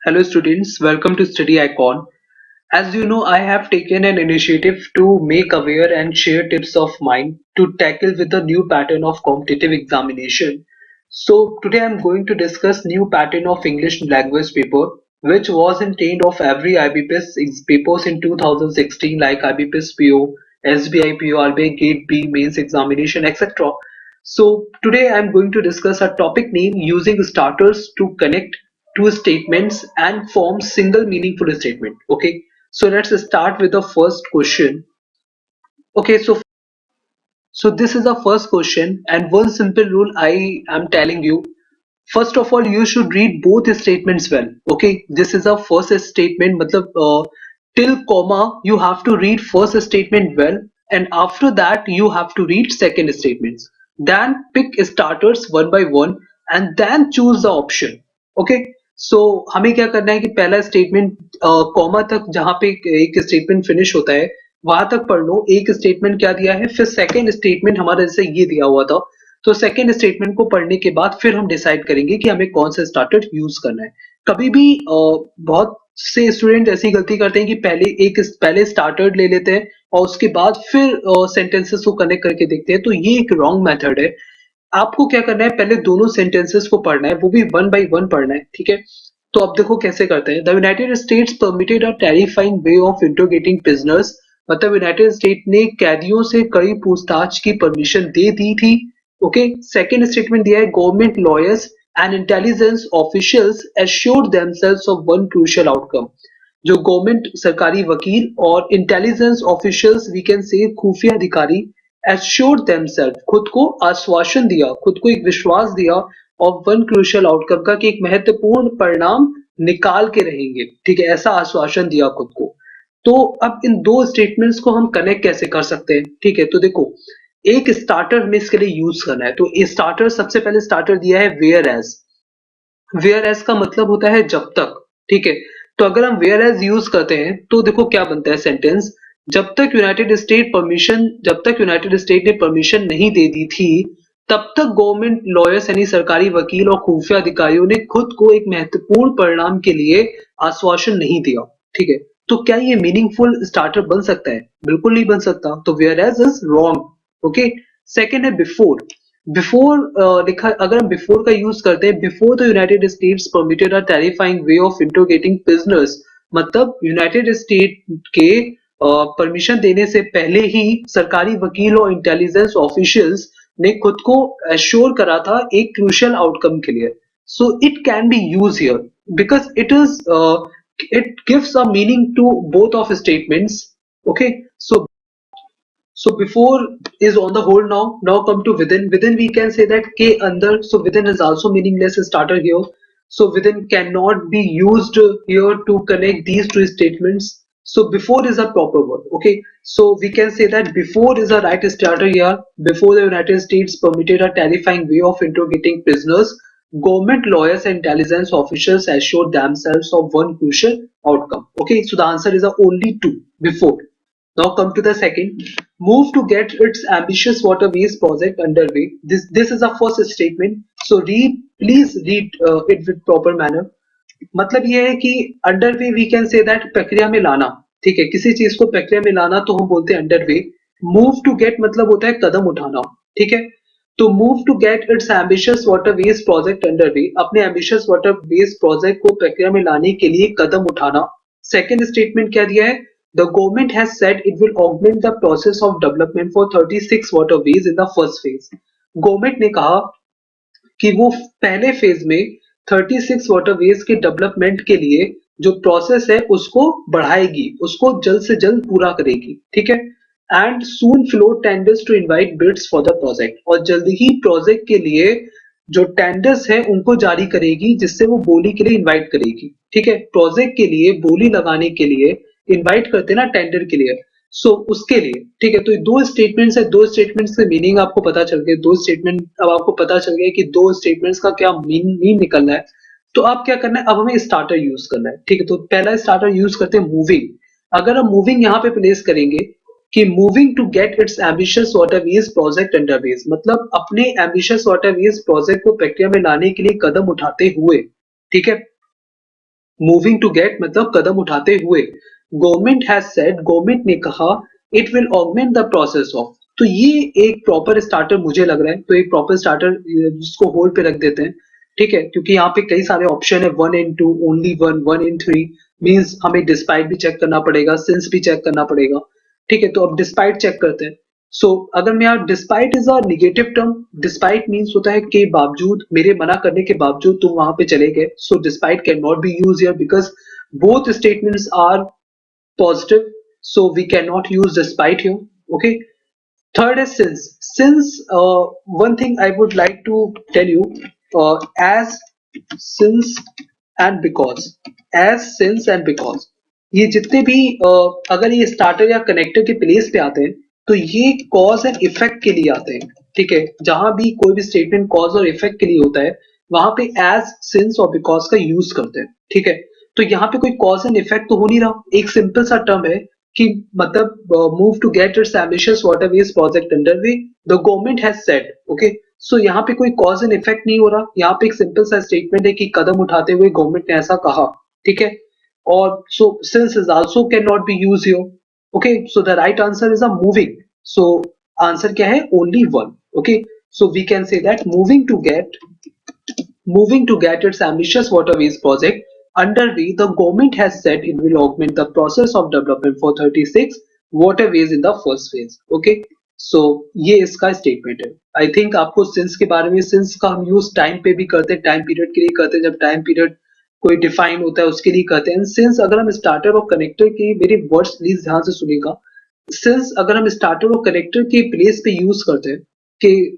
Hello students, welcome to Study Icon. As you know, I have taken an initiative to make aware and share tips of mine to tackle with the new pattern of competitive examination. So today I am going to discuss new pattern of English language paper which was intent of every IBPS papers in 2016 like IBPS PO, SBI PO, RBI Gate B, mains examination, etc. So today I am going to discuss a topic name using starters to connect two statements and form single meaningful statement. Okay, so let's start with the first question. Okay, so this is the first question, and one simple rule I am telling you. First of all, you should read both statements well. Okay, this is a first statement. मतलब till comma you have to read first statement well, and after that you have to read second statements. Then pick starters one by one, and then choose the option. Okay, so हमें क्या करना है कि पहला statement comma तक जहाँ पे एक स्टेटमेंट फिनिश होता है वहां तक पढ़ लो। एक स्टेटमेंट क्या दिया है, फिर सेकंड स्टेटमेंट हमारा जैसे ये दिया हुआ था, तो सेकेंड स्टेटमेंट को पढ़ने के बाद फिर हम डिसाइड करेंगे कि हमें कौन सा स्टार्टर यूज करना है। कभी भी बहुत से स्टूडेंट ऐसी गलती करते हैं कि पहले स्टार्टर ले लेते हैं और उसके बाद फिर सेंटेंसेस को कनेक्ट करके देखते हैं, तो ये एक रॉन्ग मेथड है। आपको क्या करना है, पहले दोनों सेंटेंसेस को पढ़ना है, वो भी वन बाय वन पढ़ना है। ठीक है, तो अब देखो कैसे करते हैं। The United States permitted a terrifying way of interrogating prisoners, मतलब यूनाइटेड स्टेट ने कैदियों से कड़ी पूछताछ की परमिशन दे दी थी। ओके, सेकंड स्टेटमेंट दिया है, government lawyers and intelligence officials assured themselves of one crucial outcome. जो गवर्नमेंट सरकारी वकील और इंटेलिजेंस ऑफिशियल्स, वी कैन से खुफिया अधिकारी, एश्योर्ड देमसेल्फ खुद को आश्वासन दिया, खुद को एक विश्वास दिया ऑफ वन क्रूशियल आउटकम का, कि एक महत्वपूर्ण परिणाम निकाल के रहेंगे। ठीक है, ऐसा आश्वासन दिया खुद को। तो अब इन दो स्टेटमेंट्स को हम कनेक्ट कैसे कर सकते हैं? ठीक है, तो देखो, एक स्टार्टर हमें इसके लिए यूज करना है। तो स्टार्टर, सबसे पहले स्टार्टर दिया है वेयर एज। वेयर एज का मतलब होता है जब तक। ठीक है, तो अगर हम वेयर एज यूज करते हैं तो देखो क्या बनता है सेंटेंस। जब तक यूनाइटेड स्टेट ने परमिशन नहीं दे दी थी, तब तक गवर्नमेंट लॉयर्स यानी सरकारी वकील और खुफिया अधिकारियों ने खुद को एक महत्वपूर्ण परिणाम के लिए आश्वासन नहीं दिया। ठीक है, तो क्या ये मीनिंगफुल स्टार्टर बन सकता है? बिल्कुल नहीं बन सकता। तो whereas is wrong. Okay, second है बिफोर। बिफोर लिखा, अगर हम बिफोर का यूज करते हैं, before the United States permitted a terrifying way of interrogating prisoners, मतलब यूनाइटेड स्टेट के परमिशन देने से पहले ही सरकारी वकील और इंटेलिजेंस ऑफिशियल्स ने खुद को एश्योर करा था एक क्रूशियल आउटकम के लिए। So it can be use here because it gives a meaning to both of statements. Okay, so before is on the hold. Now come to within we can say that k under, so within is also meaningless starter here. So within cannot be used here to connect these two statements. So before is a proper word. Okay, so we can say that before is a right starter here. Before the United States permitted a terrifying way of interrogating prisoners, government lawyers and intelligence officials assured themselves of one crucial outcome. Okay, so the answer is a only two, before. Now come to the second. Move to get its ambitious waterways project underway. This is a first statement. So please read it with proper manner. मतलब ये है कि underway we can say that प्रक्रिया में लाना। ठीक है, किसी चीज को प्रक्रिया में लाना तो हम बोलते हैं अंडरवे। मूव टू गेट मतलब होता है कदम उठाना। ठीक है, तो move to get its ambitious waterways project underway, अपने एम्बिशियस वाटरवेज प्रोजेक्ट को प्रक्रिया में लाने के लिए कदम उठाना। सेकेंड स्टेटमेंट क्या दिया है, the government has said it will augment the process of development for 36 waterways in the first phase. Government ने कहा कि वो पहले फेज में 36 वाटरवेज के डेवलपमेंट के लिए जो प्रोसेस है उसको बढ़ाएगी, उसको जल्द से जल्द पूरा करेगी। ठीक है, and soon float tenders to invite bids for the project, और जल्द ही प्रोजेक्ट के लिए जो टेंडर्स है उनको जारी करेगी, जिससे वो बोली के लिए इनवाइट करेगी। ठीक है, प्रोजेक्ट के लिए बोली लगाने के लिए इनवाइट करते ना टेंडर के लिए, सो उसके लिए। ठीक है, तो ये दो स्टेटमेंट्स है, दो स्टेटमेंट्स के मीनिंग आपको पता चल गए। दो स्टेटमेंट अब आपको पता चल गया कि दो स्टेटमेंट्स का क्या मीन निकलना है। तो अब क्या करना है, अब हमें स्टार्टर यूज करना है। ठीक है, तो पहला स्टार्टर यूज करते हैं मूविंग। अगर हम मूविंग यहाँ पे प्लेस करेंगे कि moving to get its ambitious waterways project underways, मतलब अपने एम्बिशियस वाटरवेज प्रोजेक्ट को प्रक्रिया में लाने के लिए कदम उठाते हुए। ठीक है, मूविंग टू गेट मतलब कदम उठाते हुए। गवर्नमेंट हैज सेड, गवर्नमेंट ने कहा, it will augment the process of. तो ये एक प्रॉपर स्टार्टर मुझे लग रहा है, तो एक प्रॉपर स्टार्टर जिसको होल्ड पे रख देते हैं, ठीक है, क्योंकि यहाँ पे कई सारे ऑप्शन है, 1 and 2, ओनली 1, 1 and 3, मीन्स हमें डिस्पाइट भी चेक करना पड़ेगा, सिंस भी चेक करना पड़ेगा, ठीक है। तो अब डिस्पाइट चेक करते हैं। सो अगर मैं यहाँ, despite is a negative term, despite means होता है के बावजूद, मेरे मना करने के बावजूद तुम वहां पे चले गए। So despite can not be use here because both statements are positive, so we cannot use despite here. Okay. Third is since. One thing I would like to tell you, as, since and because, as, since and because, ये जितने भी अगर ये starter या connector के place पे आते हैं तो ये कॉज एंड इफेक्ट के लिए आते हैं, ठीक है। जहां भी कोई भी स्टेटमेंट कॉज और इफेक्ट के लिए होता है वहां पे एज, सिंस और बिकॉज का यूज करते हैं, ठीक है। तो यहाँ पे कोई कॉज एंड इफेक्ट तो हो नहीं रहा, एक सिंपल सा टर्म है कि मतलब move to get its ambitious waterways project underway, the government has said. Okay, so यहाँ पे कोई कॉज एंड इफेक्ट नहीं हो रहा, यहाँ पे एक सिंपल सा स्टेटमेंट है कि कदम उठाते हुए गवर्नमेंट ने ऐसा कहा, ठीक है। और so since is also can not be use here. Okay, so the right answer is a moving. So answer क्या है? Only one. Okay, so we can say that moving to get its ambitious waterways project underway, the government has said it will augment the process of development for 36 waterways in the first phase. Okay, so ये इसका statement है। I think आपको since के बारे में, since का हम use time पे भी करते हैं, टाइम पीरियड के लिए करते हैं, जब टाइम पीरियड कोई डिफाइन होता है उसके लिए करते हैं। सिंस अगर हम स्टार्टर और कनेक्टर की, मेरे वर्ड्स प्लीज ध्यान से सुनिएगा, सिंस अगर हम स्टार्टर और कनेक्टर के प्लेस पे यूज करते हैं कि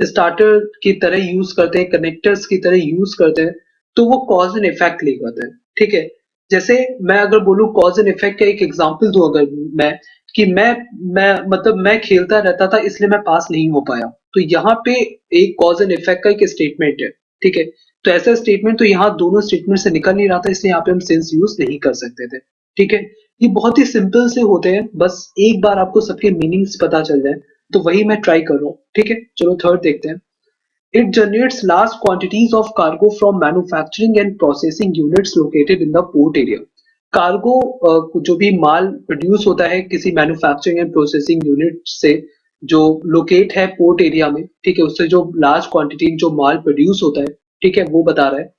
स्टार्टर की तरह यूज करते हैं, कनेक्टर्स की तरह यूज करते हैं, तो वो कॉज एंड इफेक्ट ले करते हैं, ठीक है। जैसे मैं अगर बोलूं कॉज एंड इफेक्ट का एक एग्जांपल दूं, अगर मैं कि मैं मतलब मैं खेलता रहता था इसलिए मैं पास नहीं हो पाया, तो यहाँ पे एक कॉज एंड इफेक्ट का एक स्टेटमेंट है, ठीक है। तो ऐसा स्टेटमेंट तो यहाँ दोनों स्टेटमेंट से निकल नहीं रहा था, इसलिए यहाँ पे हम सेंस यूज नहीं कर सकते थे, ठीक है। ये बहुत ही सिंपल से होते हैं, बस एक बार आपको सबके मीनिंग्स पता चल जाए, तो वही मैं ट्राई कर रहा हूँ, ठीक है। चलो थर्ड देखते हैं। It generates large quantities of cargo from manufacturing and processing units located in the port area. Cargo जो भी माल प्रोड्यूस होता है किसी मैन्युफैक्चरिंग एंड प्रोसेसिंग यूनिट से जो लोकेट है पोर्ट एरिया में, ठीक है, उससे जो लार्ज क्वांटिटी जो माल प्रोड्यूस होता है, ठीक है, वो बता रहा है।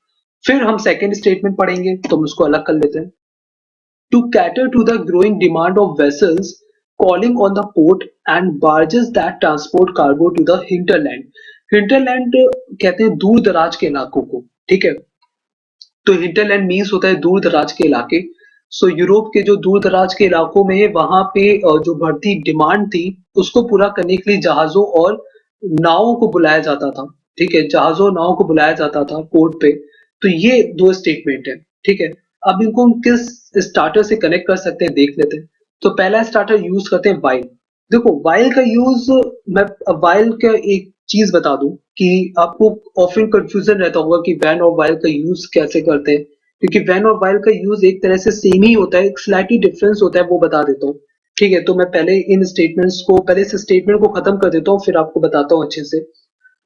फिर हम सेकेंड स्टेटमेंट पढ़ेंगे तो हम उसको अलग कर लेते हैं। To cater to the growing demand of vessels calling on the port and barges that transport cargo to the hinterland. Hinterland कहते हैं दूर दराज के इलाकों को, ठीक है। तो hinterland मीन्स होता है दूर दराज के इलाके। सो यूरोप के जो दूर दराज के इलाकों में वहां पे जो बढ़ती डिमांड थी उसको पूरा करने के लिए जहाजों और नावों को बुलाया जाता था, ठीक है, जहाजों और नावों को बुलाया जाता था पोर्ट पे। तो ये दो स्टेटमेंट है, ठीक है। अब इनको हम किस स्टार्टर से कनेक्ट कर सकते हैं देख लेते हैं। तो पहला स्टार्टर यूज करते हैं वाइल। देखो वाइल का यूज, मैं वाइल का एक चीज बता दूं कि आपको ऑफन कंफ्यूजन रहता होगा कि वैन और वाइल का यूज कैसे करते हैं, क्योंकि वैन और वाइल का यूज एक तरह से सेम ही होता है, एक स्लाइटली डिफरेंस होता है, वो बता देता हूँ, ठीक है। तो मैं पहले इन स्टेटमेंट्स को, पहले इस स्टेटमेंट को खत्म कर देता हूँ, फिर आपको बताता हूँ अच्छे से।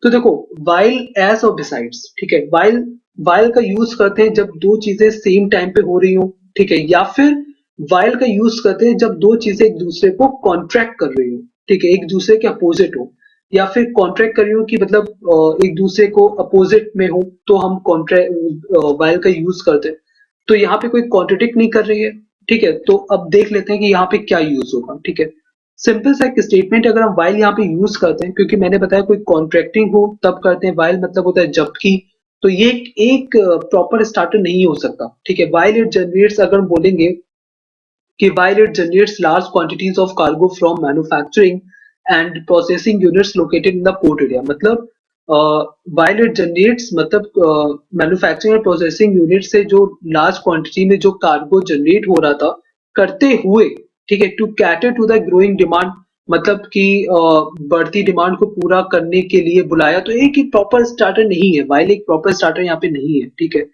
तो देखो वाइल, एज और बिसाइड्स, ठीक है। वाइल, वाइल का यूज करते हैं जब दो चीजें सेम टाइम पे हो रही हो, ठीक है, या फिर वाइल का यूज करते हैं जब दो चीजें एक दूसरे को कॉन्ट्रैक्ट कर रही हो, ठीक है, एक दूसरे के अपोजिट हो, या फिर कॉन्ट्रैक्ट कर रही हो कि मतलब एक दूसरे को अपोजिट में हो, तो हम कॉन्ट्रैक्ट वाइल का यूज करते हैं। तो यहाँ पे कोई कॉन्ट्रडिक्ट नहीं कर रही है, ठीक है। तो अब देख लेते हैं कि यहाँ पे क्या यूज होगा, ठीक है। सिंपल सा एक स्टेटमेंट अगर हम वाइल यहाँ पे यूज करते हैं, क्योंकि मैंने बताया कोई कॉन्ट्रैक्टिंग हो तब करते हैं, वाइल मतलब होता है जबकि, तो ये एक प्रॉपर स्टार्टर नहीं हो सकता, ठीक है। वाइल इट जनरेट्स, अगर हम बोलेंगे कि while it generates large quantities of cargo from manufacturing and processing units located in the port area, मतलब while it generates मतलब मैन्युफैक्चरिंग और प्रोसेसिंग यूनिट से जो लार्ज क्वांटिटी में जो कार्गो जनरेट हो रहा था करते हुए, ठीक है, to cater to the growing demand, मतलब कि बढ़ती डिमांड को पूरा करने के लिए बुलाया। तो एक ही प्रॉपर स्टार्टर नहीं है, वाइल एक प्रॉपर स्टार्टर यहाँ पे नहीं है, ठीक है।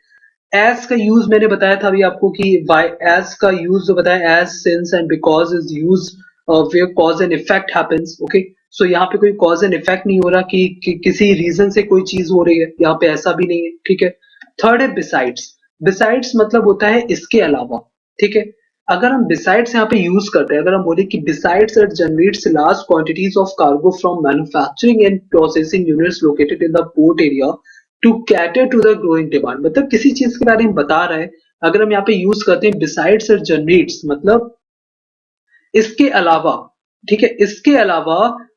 एज का यूज मैंने बताया था अभी आपको कि एज का यूज जो बताया, as, since and because is use where cause and effect happens. Okay, so यहाँ पे कोई कॉज एंड इफेक्ट नहीं हो रहा कि किसी रीजन से कोई चीज हो रही है, यहाँ पे ऐसा भी नहीं है, ठीक है। थर्ड है बिसाइड्स। बिसाइड्स मतलब होता है इसके अलावा, ठीक है। अगर हम बिसाइड्स यहाँ पे यूज करते हैं, अगर हम बोले कि besides it generates large quantities of cargo from manufacturing and processing units located in the port area to cater to the growing demand, मतलब किसी चीज के बारे में बता रहा है। अगर हम यहाँ पे यूज करते हैं बिसाइड्स इट जनरेट्स, मतलब इसके अलावा, ठीक है, इसके अलावा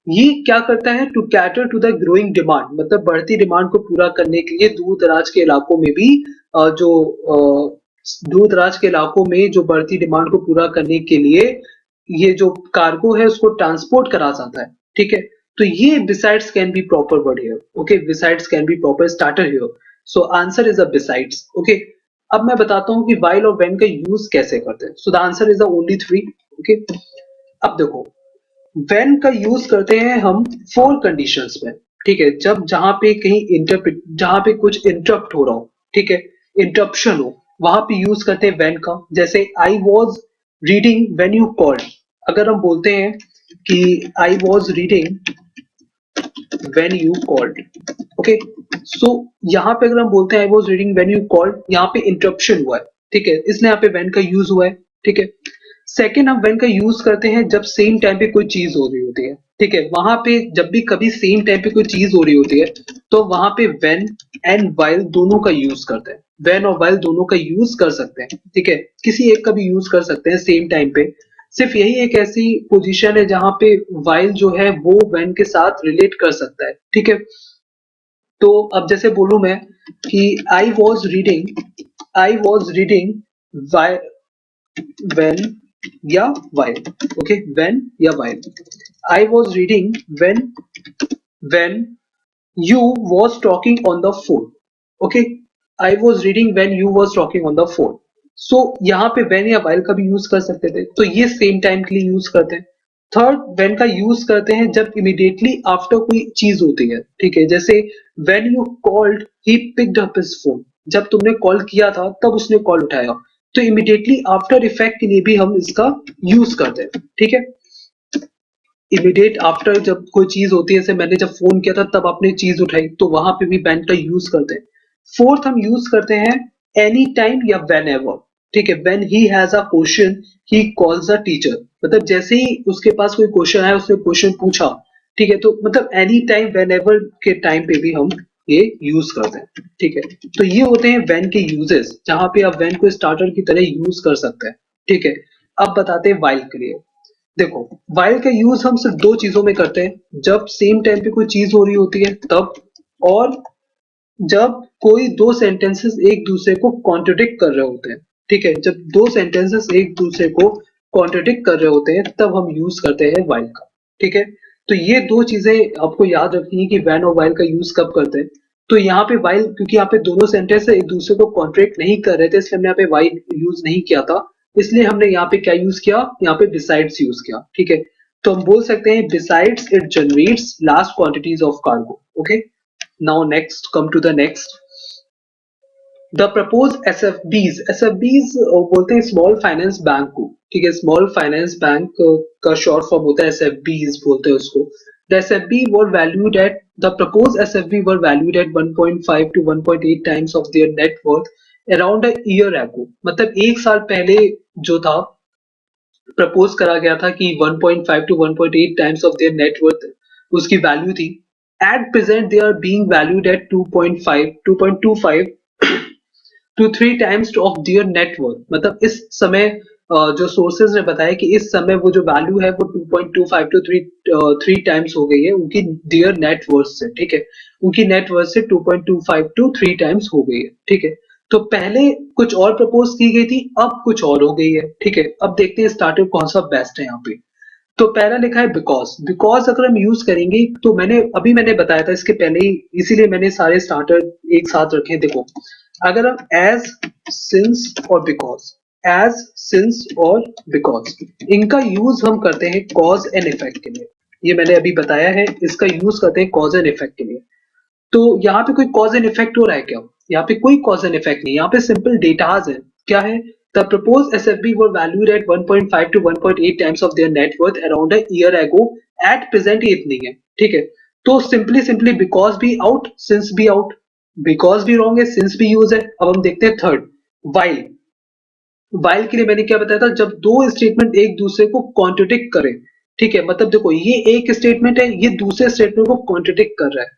ये क्या करता है, to cater to the growing demand, मतलब बढ़ती डिमांड को पूरा करने के लिए दूर दराज के इलाकों में भी दूर दराज के इलाकों में जो बढ़ती डिमांड को पूरा करने के लिए ये जो कार्गो है उसको ट्रांसपोर्ट करा जाता है, ठीक है। तो ये besides can be proper word here, okay, besides can be proper starter here, so answer is a besides, okay. अब मैं बताता हूँ कि व्हाइल और व्हेन का यूज कैसे करते हैं। So the answer is the only three, okay. अब देखो, व्हेन का यूज करते हैं हम 4 कंडीशंस में, ठीक है, जब जहां पे कहीं जहां पे कुछ इंटरप्ट हो रहा हो, ठीक है, इंटरप्शन हो, वहां पे यूज करते हैं व्हेन का। जैसे I was reading when you called, अगर हम बोलते हैं कि I was reading when you called, okay, so यहाँ पे अगर हम बोलते हैं I was reading when you called, यहाँ पे इंटरप्शन हुआ है, ठीक है, इसलिए यहाँ पे व्हेन का यूज हुआ है, ठीक है। सेकेंड, हम व्हेन का यूज करते हैं जब सेम टाइम पे कोई चीज हो रही होती है, ठीक है, वहां पे जब भी कभी सेम टाइम पे कोई चीज हो रही होती है तो वहां पे व्हेन एंड व्हाइल दोनों का यूज करते हैं, व्हेन और व्हाइल दोनों का यूज कर सकते हैं, ठीक है, किसी एक का भी यूज कर सकते हैं सेम टाइम पे। सिर्फ यही एक ऐसी पोजीशन है जहां पे व्हाइल जो है वो व्हेन के साथ रिलेट कर सकता है, ठीक है। तो अब जैसे बोलूं मैं कि आई वॉज रीडिंग व्हेन या while, okay, when या while, I was reading when you was talking on the phone, okay, I was reading when you was talking on the phone, so यहाँ पे when या while का भी use कर सकते थे, तो ये सेम टाइम के लिए यूज करते हैं। थर्ड, when का यूज करते हैं जब इमीडिएटली आफ्टर कोई चीज होती है, ठीक है, जैसे when you called he picked up his phone, जब तुमने कॉल किया था तब उसने कॉल उठाया, तो इमीडिएटली आफ्टर इफेक्ट के लिए भी हम इसका यूज करते हैं, ठीक है। इमीडिएट आफ्टर जब कोई चीज होती है, जैसे मैंने जब फोन किया था तब आपने चीज उठाई, तो वहां पे भी व्हेन का यूज करते हैं। फोर्थ, हम यूज करते हैं एनी टाइम या वेन एवर, ठीक है, when he has a question he calls a teacher, मतलब जैसे ही उसके पास कोई क्वेश्चन आया, उसने क्वेश्चन पूछा, ठीक है, तो मतलब एनी टाइम वेन एवर के टाइम पे भी हम ये यूज करते हैं, ठीक है। तो ये होते हैं व्हेन के यूजेस, जहां पे आप व्हेन को स्टार्टर की तरह यूज कर सकते हैं, ठीक है। अब बताते हैं व्हाइल के लिए। देखो, व्हाइल का यूज हम सिर्फ 2 चीजों में करते हैं, जब सेम टाइम पे कोई चीज हो रही होती है तब, और जब कोई 2 सेंटेंसेस एक दूसरे को कॉन्ट्रडिक्ट कर रहे होते हैं, ठीक है, जब 2 सेंटेंसेस एक दूसरे को कॉन्ट्रडिक्ट कर रहे होते हैं तब हम यूज करते हैं व्हाइल का, ठीक है। तो ये 2 चीजें आपको याद रखनी है कि व्हेन और व्हाइल का यूज कब करते हैं। तो यहाँ पे व्हाइल, क्योंकि यहाँ पे दोनों सेंटेंस एक दूसरे को कॉन्ट्रडिक्ट नहीं कर रहे थे, इसलिए हमने यहाँ पे व्हाइल यूज नहीं किया था, इसलिए हमने यहाँ पे क्या यूज किया, यहाँ पे बिसाइड्स यूज किया, ठीक है। तो हम बोल सकते हैं besides it generates large quantities of cargo, okay. Now next, come to the next, the propose SFBs, SFBs बोलते हैं स्मॉल फाइनेंस बैंक को, ठीक है, स्मॉल फाइनेंस बैंक का शॉर्ट फॉर्म होता है एसएफबीज बोलते हैं उसको। The SFB were valued at, the propose SFB were valued at 1.5 to 1.8 times of their net worth around a year ago, मतलब 1 साल पहले जो था प्रपोज करा गया था कि 1.5 to 1.8 times of their net worth उसकी वैल्यू थी। At present they are being valued at 2.25 to 3 times of their net worth, मतलब इस समय जो सोर्सेज ने बताया कि इस समय वो जो वैल्यू है वो 2.25 टू 3 टाइम्स हो गई है उनकी देयर नेटवर्थ से, ठीक है, उनकी नेटवर्थ से 2.25 टू 3 टाइम्स हो गई है, ठीक है। तो पहले कुछ और प्रपोज की गई थी, अब कुछ और हो गई है, ठीक है। अब देखते हैं स्टार्टर कौन सा बेस्ट है यहाँ पे। तो पहला लिखा है बिकॉज, बिकॉज अगर हम यूज करेंगे तो मैंने बताया था इसके पहले ही, इसीलिए मैंने सारे स्टार्टर एक साथ रखे। देखो, अगर हम एज, सिंस और बिकॉज, एज, सिंस और बिकॉज, इनका यूज हम करते हैं कॉज एंड इफेक्ट के लिए, ये मैंने अभी बताया है, इसका यूज करते हैं कॉज एंड इफेक्ट के लिए। तो यहाँ पे कोई कॉज एंड इफेक्ट हो रहा है क्या? यहाँ पे कोई कॉज एंड इफेक्ट नहीं, यहाँ पे सिंपल डेटाज है। क्या है? The proposed SFB were valued at 1.5 to 1.8 times of their net worth around a year ago. At present ये इतनी है, ठीक है। तो सिंपली बिकॉज भी आउट, सिंस भी आउट, बिकॉज भी रॉन्ग है, सिंस भी यूज है। अब हम देखते हैं थर्ड, while while के लिए मैंने क्या बताया था, जब दो स्टेटमेंट एक दूसरे को कॉन्ट्रडिक्ट करें, ठीक है, मतलब देखो ये एक स्टेटमेंट है, ये दूसरे स्टेटमेंट को कॉन्ट्रडिक्ट कर रहा है,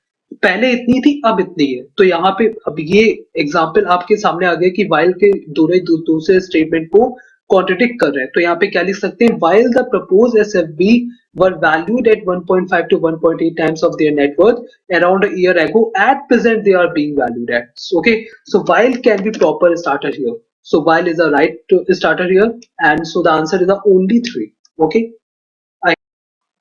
पहले इतनी थी अब इतनी है, तो यहाँ पे अब ये एग्जाम्पल आपके सामने आ गया कि while के दोनों ही दूसरे स्टेटमेंट को कॉन्ट्रडिक्ट कर रहे हैं, तो यहाँ पे क्या लिख सकते हैं, while the proposed SFB were valued at 1.5 to 1.8 times of their net worth around a year ago, at present they are being valued at. Okay, so while can be proper starter here. So while is a right to starter here, and so the answer is the only three. Okay. I,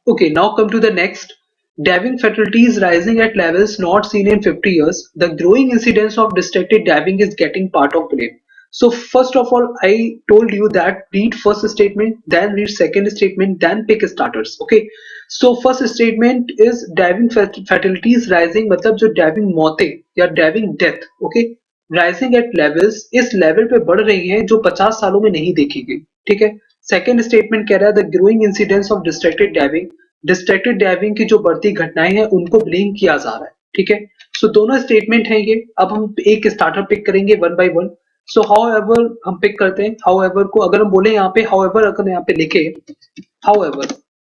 okay. Now come to the next. Dabbing fatality is rising at levels not seen in 50 years. The growing incidence of distracted dabbing is getting part of blame. So first of all, I told you that read first statement, then read second statement, then pick starters. Okay. So first statement is dabbing fatalities rising, मतलब जो dabbing मौतें या dabbing death. Okay. Rising at levels, इस level पे बढ़ रही है जो 50 सालों में नहीं देखी गई, ठीक है। सेकंड स्टेटमेंट कह रहा है the growing incidence of distracted diving की जो बढ़ती घटनाएं हैं उनको ब्लेम किया जा रहा है, ठीक है। सो दोनों स्टेटमेंट है ये। अब हम एक स्टार्टर पिक करेंगे one by one. So how हम पिक करते हैं, हाउ को अगर हम बोले यहाँ पे हाउ अगर यहाँ पे लिखे हाउ,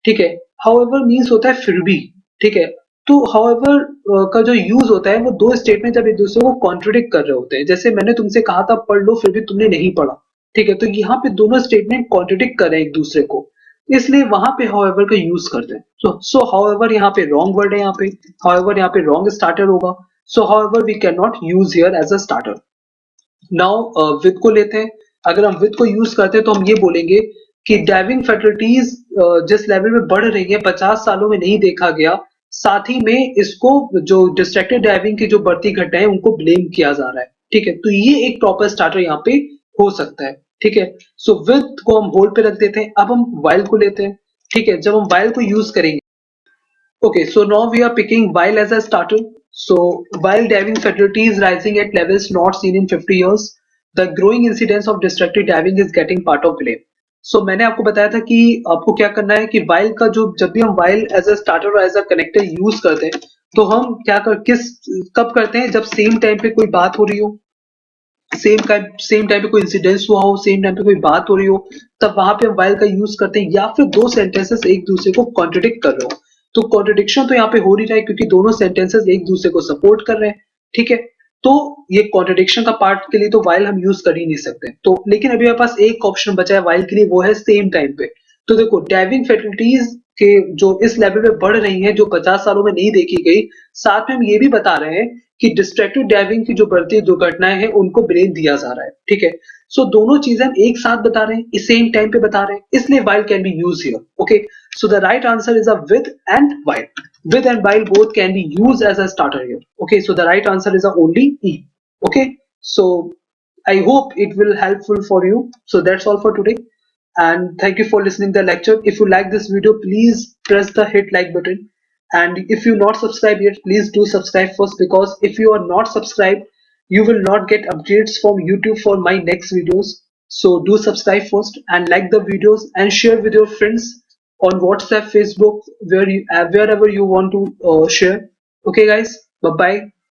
ठीक है, हाउ मीन्स होता है फिर भी, ठीक है। तो हाउएवर का जो यूज होता है वो दो स्टेटमेंट जब एक दूसरे को कॉन्ट्रडिक्ट कर रहे होते हैं, जैसे मैंने तुमसे कहा था पढ़ लो फिर भी तुमने नहीं पढ़ा, ठीक है, तो यहाँ पे दोनों स्टेटमेंट कॉन्ट्रडिक्ट कर रहे हैं एक दूसरे को, इसलिए वहां पे हाउएवर का यूज करते हैं। सो हाउएवर यहाँ पे रॉन्ग वर्ड है, यहाँ पे हाउएवर यहाँ पे रॉन्ग स्टार्टर होगा। So however we can not use here as a starter. Now with को लेते हैं। अगर हम विद को यूज करते हैं तो हम ये बोलेंगे कि डाइविंग फैटलिटीज जिस लेवल में बढ़ रही है 50 सालों में नहीं देखा गया, साथ ही में इसको जो डिस्ट्रैक्टेड डाइविंग की जो बढ़ती घटनाएं उनको ब्लेम किया जा रहा है, ठीक है। तो ये एक प्रॉपर स्टार्टर यहाँ पे हो सकता है, ठीक है। सो विद को हम होल्ड पे रख देते हैं। अब हम वाइल को लेते हैं, ठीक है। जब हम वाइल को यूज करेंगे, okay, so now we are picking while as a starter. So while diving fatality is rising at levels not seen in 50 years, the growing incidence of distracted diving is getting part of blame. So मैंने आपको बताया था कि आपको क्या करना है कि while का जो जब भी हम while as a starter और as a connector यूज करते हैं तो हम क्या कर किस कब करते हैं, जब सेम टाइम पे कोई बात हो रही हो, सेम टाइम पे कोई इंसिडेंस हुआ हो, सेम टाइम पे कोई बात हो रही हो, तब वहां पे हम वाइल का यूज करते हैं, या फिर दो सेंटेंसेस एक दूसरे को कॉन्ट्रडिक्ट कर रहे हो। तो कॉन्ट्रडिक्शन तो यहाँ पे हो नहीं रहा है क्योंकि दोनों सेंटेंसेस एक दूसरे को सपोर्ट कर रहे हैं, ठीक है। तो ये कॉन्ट्रडिक्शन का पार्ट के लिए तो वाइल हम यूज कर ही नहीं सकते। तो लेकिन अभी हमारे पास एक ऑप्शन बचा है वाइल के लिए, वो है सेम टाइम पे। तो देखो डाइविंग फैटलिटीज के जो इस लेवल पे बढ़ रही हैं जो 50 सालों में नहीं देखी गई, साथ में हम ये भी बता रहे हैं कि डिस्ट्रैक्टेड डाइविंग की जो बढ़ती दुर्घटनाएं हैं उनको ब्लेम दिया जा रहा है, ठीक है। सो दोनों चीजें हम एक साथ बता रहे हैं, सेम टाइम पे बता रहे हैं, इसलिए while can be use here. Okay, so the right answer is a with and while. With and while both can be used as a starter here. Okay, so the right answer is a only E. Okay, so I hope it will helpful for you. So that's all for today, and thank you for listening the lecture. If you like this video, please press the hit like button, and if you not subscribed yet, please do subscribe first, because if you are not subscribed you will not get updates from YouTube for my next videos. So do subscribe first and like the videos and share with your friends on WhatsApp, Facebook, wherever you want to share. Okay guys, bye bye.